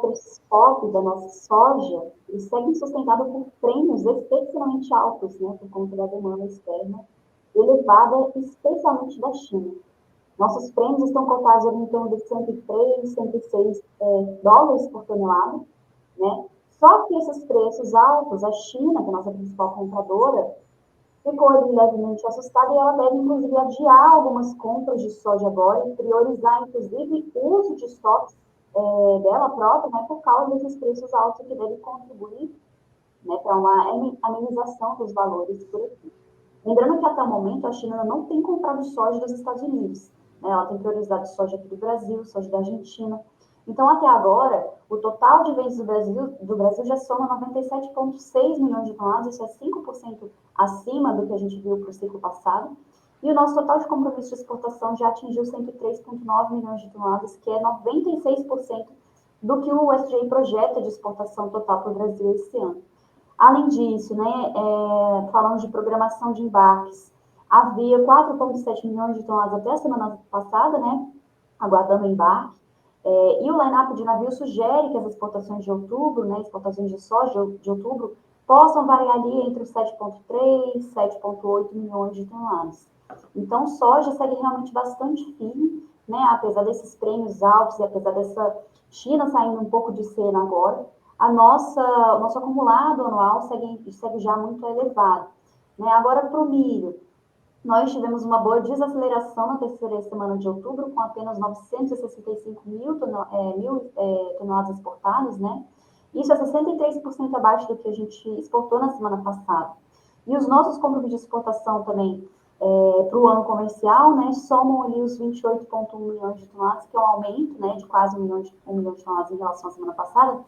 preços spot da nossa soja, eles seguem sustentados por prêmios excepcionalmente altos, né, por conta da demanda externa elevada, especialmente da China. Nossos prêmios estão cotados em torno de 103, 106 dólares por tonelada, né? Só que esses preços altos, a China, que é a nossa principal compradora, ficou ali levemente assustada e ela deve, inclusive, adiar algumas compras de soja agora e priorizar, inclusive, o uso de estoques dela própria, né, por causa desses preços altos que devem contribuir, né, para uma amenização dos valores por aqui. Lembrando que até o momento a China não tem comprado soja dos Estados Unidos, né? Ela tem priorizado soja aqui do Brasil, soja da Argentina. Então, até agora, o total de vendas do Brasil já soma 97,6 milhões de toneladas, isso é 5% acima do que a gente viu para o ciclo passado. E o nosso total de compromisso de exportação já atingiu 103,9 milhões de toneladas, que é 96% do que o USDA projeta de exportação total para o Brasil esse ano. Além disso, né, falando de programação de embarques, havia 4,7 milhões de toneladas até a semana passada, né, aguardando o embarque. E o line-up de navios sugere que as exportações de outubro, né, exportações de soja de outubro, possam variar ali entre 7,3 e 7,8 milhões de toneladas. Então, soja segue realmente bastante firme, né, apesar desses prêmios altos e apesar dessa China saindo um pouco de cena agora, o nosso acumulado anual segue já muito elevado. Né? Agora, para o milho, nós tivemos uma boa desaceleração na terceira semana de outubro, com apenas 965 mil toneladas exportadas, né? Isso é 63% abaixo do que a gente exportou na semana passada. E os nossos compromissos de exportação também, para o ano comercial, né, somam ali os 28,1 milhões de toneladas, que é um aumento, né, de quase 1 milhão de toneladas em relação à semana passada,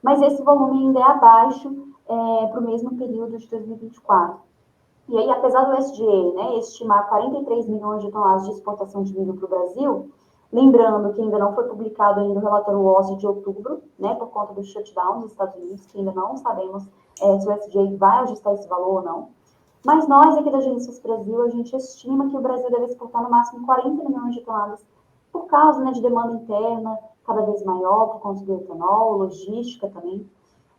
mas esse volume ainda é abaixo para o mesmo período de 2024. E aí, apesar do SDA, né, estimar 43 milhões de toneladas de exportação de milho para o Brasil, lembrando que ainda não foi publicado ainda o relatório WOS de outubro, né, por conta do shutdown dos Estados Unidos, que ainda não sabemos se o SDA vai ajustar esse valor ou não. Mas nós, aqui da Agência Brasil, a gente estima que o Brasil deve exportar no máximo 40 milhões de toneladas por causa, né, de demanda interna cada vez maior, por conta do etanol, logística também.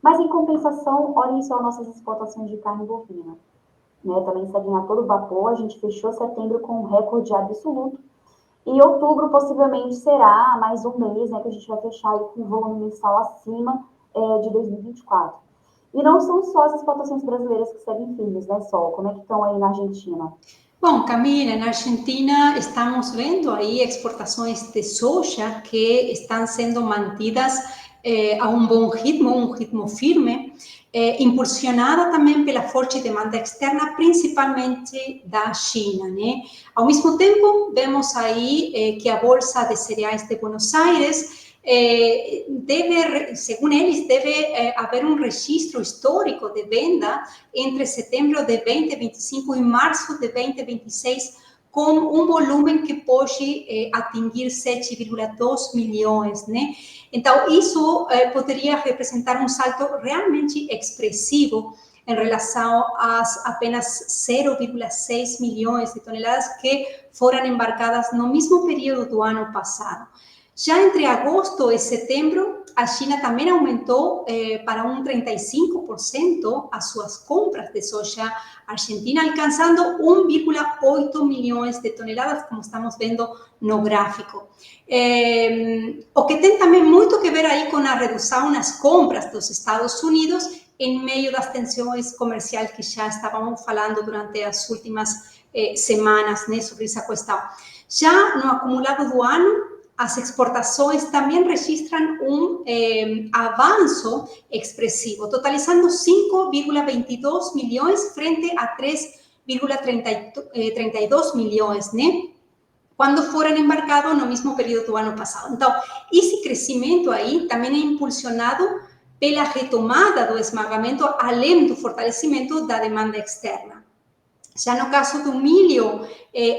Mas, em compensação, olhem só nossas exportações de carne bovina. Né, também seguem a todo vapor, a gente fechou setembro com um recorde absoluto. E outubro, possivelmente, será mais um mês, né, que a gente vai fechar aí com um volume mensal acima de 2024. E não são só as exportações brasileiras que seguem firmes, né, Sol? Como é que estão aí na Argentina? Bom, Camila, en Argentina estamos viendo ahí exportaciones de soja que están siendo mantidas a un ritmo firme, impulsionada también por la fuerte demanda externa, principalmente da China, ¿no? Al mismo tiempo, vemos ahí que a Bolsa de Cereales de Buenos Aires según ellos, debe haber un registro histórico de venta entre setembro de 2025 y marzo de 2026, com um volume que pode atingir 7,2 milhões, né? Então, isso poderia representar um salto realmente expressivo em relação às apenas 0,6 milhões de toneladas que foram embarcadas no mesmo período do ano passado. Já entre agosto e setembro, a China também aumentou para um 35% as suas compras de soja argentina, alcançando 1,8 milhões de toneladas, como estamos vendo no gráfico. O que tem também muito que ver aí com a redução nas compras dos Estados Unidos em meio das tensões comerciais que já estávamos falando durante as últimas semanas, né, sobre essa questão. Já no acumulado do ano, as exportações também registram um avanço expressivo, totalizando 5,22 milhões frente a 3,32 milhões, né? Quando foram embarcados no mesmo período do ano passado. Então, esse crescimento aí também é impulsionado pela retomada do esmagamento, além do fortalecimento da demanda externa. Já no caso do milho,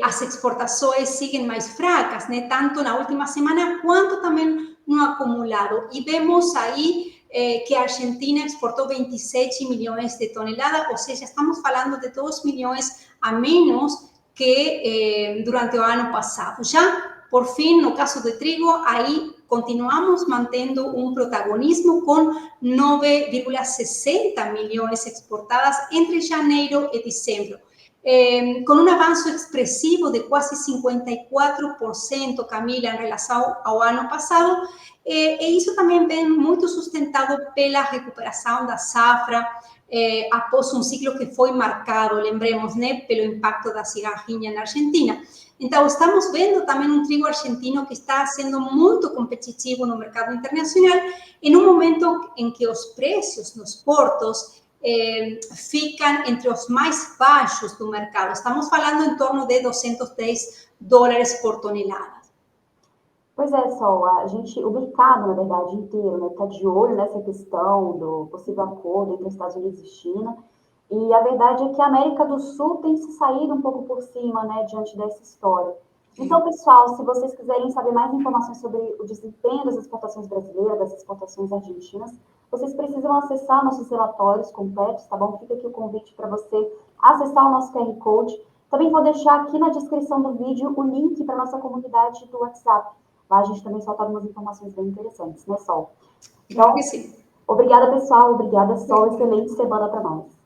as exportações seguem mais fracas, né? Tanto na última semana quanto também no acumulado. E vemos aí que a Argentina exportou 27 milhões de toneladas, ou seja, estamos falando de 2 milhões a menos que durante o ano passado. Já, por fim, no caso do trigo, aí continuamos mantendo um protagonismo com 9,60 milhões exportadas entre janeiro e dezembro. Com um avanço expressivo de quase 54%, Camila, em relação ao ano passado, e isso também vem muito sustentado pela recuperação da safra, após um ciclo que foi marcado, lembremos, né, pelo impacto da cigarrinha na Argentina. Então, estamos vendo também um trigo argentino que está sendo muito competitivo no mercado internacional, em um momento em que os preços nos portos ficam entre os mais baixos do mercado. Estamos falando em torno de $203 por tonelada. Pois é, Sol, o mercado, na verdade, inteiro, né, está de olho nessa questão do possível acordo entre Estados Unidos e China. E a verdade é que a América do Sul tem se saído um pouco por cima, né, diante dessa história. Então, pessoal, se vocês quiserem saber mais informações sobre o desempenho das exportações brasileiras, das exportações argentinas, vocês precisam acessar nossos relatórios completos, tá bom? Fica aqui o convite para você acessar o nosso QR Code. Também vou deixar aqui na descrição do vídeo o link para a nossa comunidade do WhatsApp. Lá a gente também solta algumas informações bem interessantes, né, Sol? Então, Claro que sim. Obrigada, pessoal. Obrigada, Sol. Excelente semana para nós.